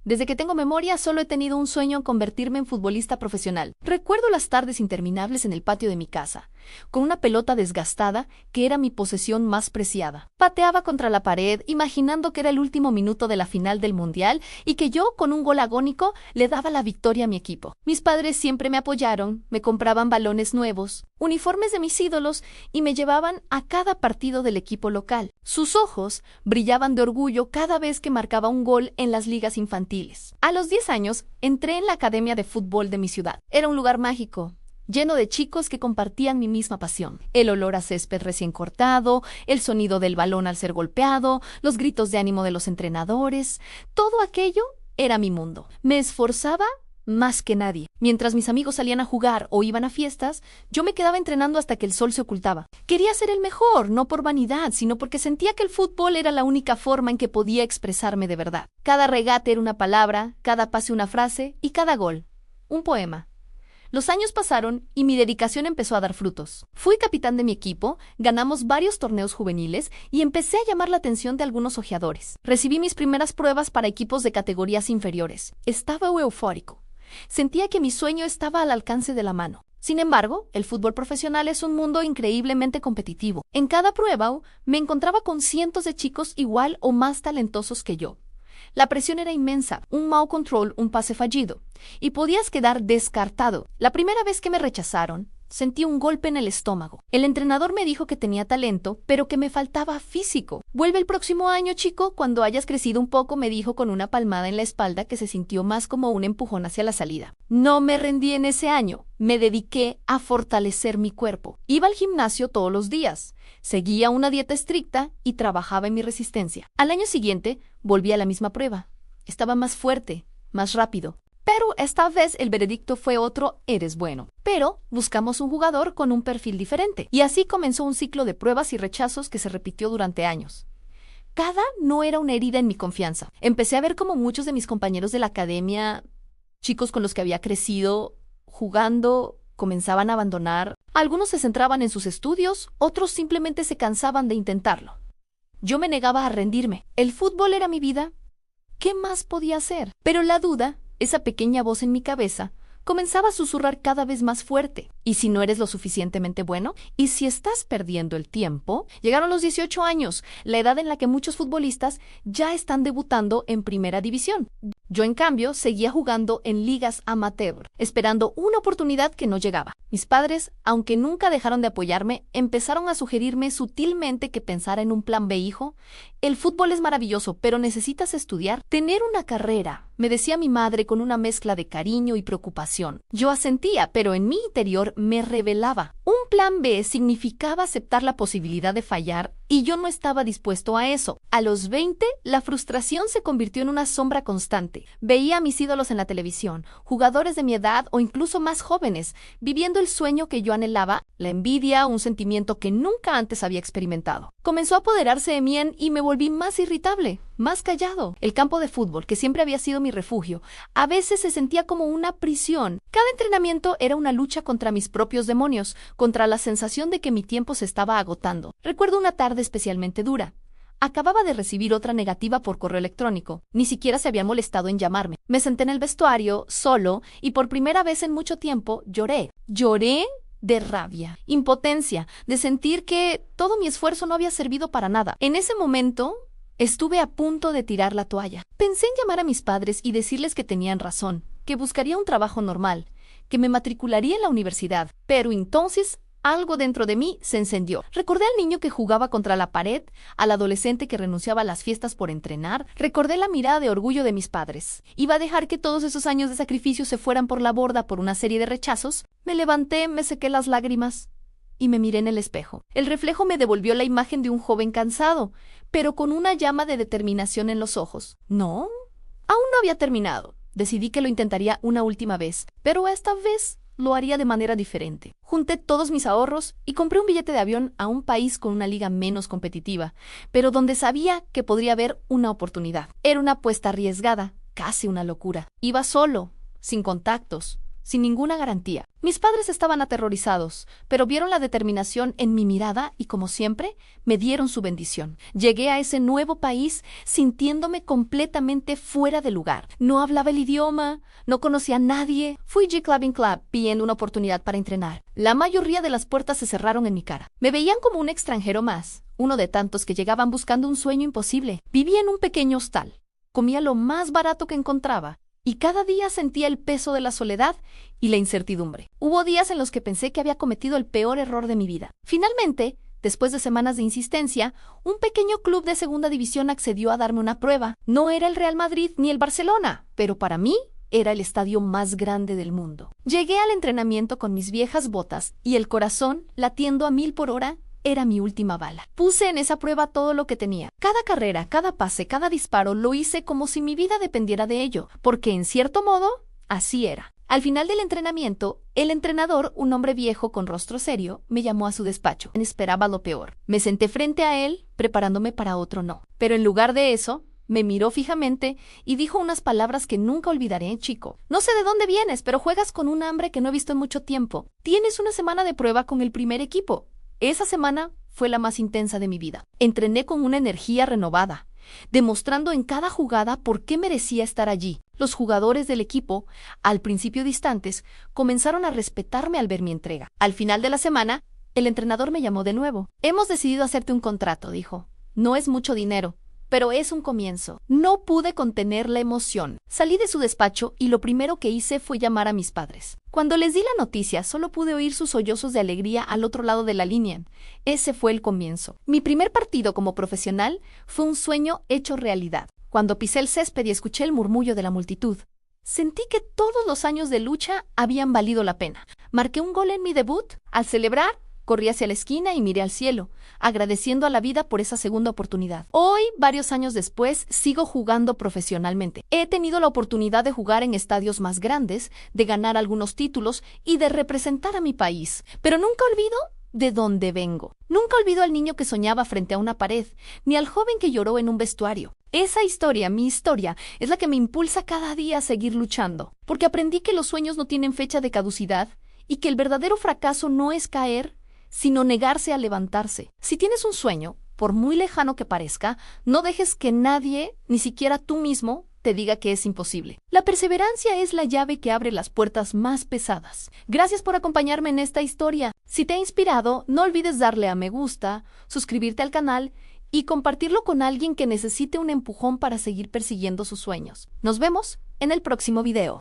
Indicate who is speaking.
Speaker 1: Desde que tengo memoria, solo he tenido un sueño en convertirme en futbolista profesional. Recuerdo las tardes interminables en el patio de mi casa, con una pelota desgastada que era mi posesión más preciada. Pateaba contra la pared, imaginando que era el último minuto de la final del Mundial y que yo, con un gol agónico, le daba la victoria a mi equipo. Mis padres siempre me apoyaron, me compraban balones nuevos, uniformes de mis ídolos y me llevaban a cada partido del equipo local. Sus ojos brillaban de orgullo cada vez que marcaba un gol en las ligas infantiles. A los 10 años, entré en la academia de fútbol de mi ciudad. Era un lugar mágico, lleno de chicos que compartían mi misma pasión. El olor a césped recién cortado, el sonido del balón al ser golpeado, los gritos de ánimo de los entrenadores. Todo aquello era mi mundo. Me esforzaba más que nadie. Mientras mis amigos salían a jugar o iban a fiestas, yo me quedaba entrenando hasta que el sol se ocultaba. Quería ser el mejor, no por vanidad, sino porque sentía que el fútbol era la única forma en que podía expresarme de verdad. Cada regate era una palabra, cada pase una frase y cada gol un poema. Los años pasaron y mi dedicación empezó a dar frutos. Fui capitán de mi equipo, ganamos varios torneos juveniles y empecé a llamar la atención de algunos ojeadores. Recibí mis primeras pruebas para equipos de categorías inferiores. Estaba eufórico. Sentía que mi sueño estaba al alcance de la mano. Sin embargo, el fútbol profesional es un mundo increíblemente competitivo. En cada prueba me encontraba con cientos de chicos igual o más talentosos que yo. La presión era inmensa, un mal control, un pase fallido, y podías quedar descartado. La primera vez que me rechazaron, sentí un golpe en el estómago. El entrenador me dijo que tenía talento, pero que me faltaba físico. Vuelve el próximo año, chico, cuando hayas crecido un poco, me dijo con una palmada en la espalda que se sintió más como un empujón hacia la salida. No me rendí en ese año. Me dediqué a fortalecer mi cuerpo. Iba al gimnasio todos los días, seguía una dieta estricta y trabajaba en mi resistencia. Al año siguiente, volví a la misma prueba. Estaba más fuerte, más rápido. Pero esta vez el veredicto fue otro: eres bueno. Pero buscamos un jugador con un perfil diferente. Y así comenzó un ciclo de pruebas y rechazos que se repitió durante años. Cada no era una herida en mi confianza. Empecé a ver cómo muchos de mis compañeros de la academia, chicos con los que había crecido jugando, comenzaban a abandonar. Algunos se centraban en sus estudios, otros simplemente se cansaban de intentarlo. Yo me negaba a rendirme. El fútbol era mi vida. ¿Qué más podía hacer? Pero la duda, esa pequeña voz en mi cabeza, comenzaba a susurrar cada vez más fuerte. ¿Y si no eres lo suficientemente bueno? ¿Y si estás perdiendo el tiempo? Llegaron los 18 años, la edad en la que muchos futbolistas ya están debutando en primera división. Yo, en cambio, seguía jugando en ligas amateur, esperando una oportunidad que no llegaba. Mis padres, aunque nunca dejaron de apoyarme, empezaron a sugerirme sutilmente que pensara en un plan B. Hijo, el fútbol es maravilloso, pero necesitas estudiar, tener una carrera, me decía mi madre con una mezcla de cariño y preocupación. Yo asentía, pero en mi interior me rebelaba. Un plan B significaba aceptar la posibilidad de fallar y yo no estaba dispuesto a eso. A los 20, la frustración se convirtió en una sombra constante. Veía a mis ídolos en la televisión, jugadores de mi edad o incluso más jóvenes, viviendo el sueño que yo anhelaba, la envidia, un sentimiento que nunca antes había experimentado. Comenzó a apoderarse de mí y me volví más irritable, más callado. El campo de fútbol, que siempre había sido mi refugio, a veces se sentía como una prisión. Cada entrenamiento era una lucha contra mis propios demonios, contra la sensación de que mi tiempo se estaba agotando. Recuerdo una tarde especialmente dura. Acababa de recibir otra negativa por correo electrónico. Ni siquiera se habían molestado en llamarme. Me senté en el vestuario, solo, y por primera vez en mucho tiempo lloré. Lloré de rabia, impotencia, de sentir que todo mi esfuerzo no había servido para nada. En ese momento, estuve a punto de tirar la toalla. Pensé en llamar a mis padres y decirles que tenían razón, que buscaría un trabajo normal, que me matricularía en la universidad. Pero entonces algo dentro de mí se encendió. Recordé al niño que jugaba contra la pared, al adolescente que renunciaba a las fiestas por entrenar. Recordé la mirada de orgullo de mis padres. ¿Iba a dejar que todos esos años de sacrificio se fueran por la borda por una serie de rechazos? Me levanté, me sequé las lágrimas y me miré en el espejo. El reflejo me devolvió la imagen de un joven cansado, pero con una llama de determinación en los ojos. No, aún no había terminado. Decidí que lo intentaría una última vez, pero esta vez lo haría de manera diferente. Junté todos mis ahorros y compré un billete de avión a un país con una liga menos competitiva, pero donde sabía que podría haber una oportunidad. Era una apuesta arriesgada, casi una locura. Iba solo, sin contactos, sin ninguna garantía. Mis padres estaban aterrorizados, pero vieron la determinación en mi mirada y, como siempre, me dieron su bendición. Llegué a ese nuevo país sintiéndome completamente fuera de lugar. No hablaba el idioma, no conocía a nadie. Fui G-Clubbing Club pidiendo una oportunidad para entrenar. La mayoría de las puertas se cerraron en mi cara. Me veían como un extranjero más, uno de tantos que llegaban buscando un sueño imposible. Vivía en un pequeño hostal. Comía lo más barato que encontraba. Y cada día sentía el peso de la soledad y la incertidumbre. Hubo días en los que pensé que había cometido el peor error de mi vida. Finalmente, después de semanas de insistencia, un pequeño club de segunda división accedió a darme una prueba. No era el Real Madrid ni el Barcelona, pero para mí era el estadio más grande del mundo. Llegué al entrenamiento con mis viejas botas y el corazón, latiendo a 1000 por hora, era mi última bala. Puse en esa prueba todo lo que tenía. Cada carrera, cada pase, cada disparo lo hice como si mi vida dependiera de ello, porque en cierto modo, así era. Al final del entrenamiento, el entrenador, un hombre viejo con rostro serio, me llamó a su despacho. Esperaba lo peor. Me senté frente a él, preparándome para otro no. Pero en lugar de eso, me miró fijamente y dijo unas palabras que nunca olvidaré, chico. No sé de dónde vienes, pero juegas con un hambre que no he visto en mucho tiempo. Tienes una semana de prueba con el primer equipo. Esa semana fue la más intensa de mi vida. Entrené con una energía renovada, demostrando en cada jugada por qué merecía estar allí. Los jugadores del equipo, al principio distantes, comenzaron a respetarme al ver mi entrega. Al final de la semana, el entrenador me llamó de nuevo. Hemos decidido hacerte un contrato, dijo. No es mucho dinero, pero es un comienzo. No pude contener la emoción. Salí de su despacho y lo primero que hice fue llamar a mis padres. Cuando les di la noticia, solo pude oír sus sollozos de alegría al otro lado de la línea. Ese fue el comienzo. Mi primer partido como profesional fue un sueño hecho realidad. Cuando pisé el césped y escuché el murmullo de la multitud, sentí que todos los años de lucha habían valido la pena. Marqué un gol en mi debut. Al celebrar, corrí hacia la esquina y miré al cielo, agradeciendo a la vida por esa segunda oportunidad. Hoy, varios años después, sigo jugando profesionalmente. He tenido la oportunidad de jugar en estadios más grandes, de ganar algunos títulos y de representar a mi país. Pero nunca olvido de dónde vengo. Nunca olvido al niño que soñaba frente a una pared, ni al joven que lloró en un vestuario. Esa historia, mi historia, es la que me impulsa cada día a seguir luchando. Porque aprendí que los sueños no tienen fecha de caducidad y que el verdadero fracaso no es caer, sino negarse a levantarse. Si tienes un sueño, por muy lejano que parezca, no dejes que nadie, ni siquiera tú mismo, te diga que es imposible. La perseverancia es la llave que abre las puertas más pesadas. Gracias por acompañarme en esta historia. Si te ha inspirado, no olvides darle a me gusta, suscribirte al canal y compartirlo con alguien que necesite un empujón para seguir persiguiendo sus sueños. Nos vemos en el próximo video.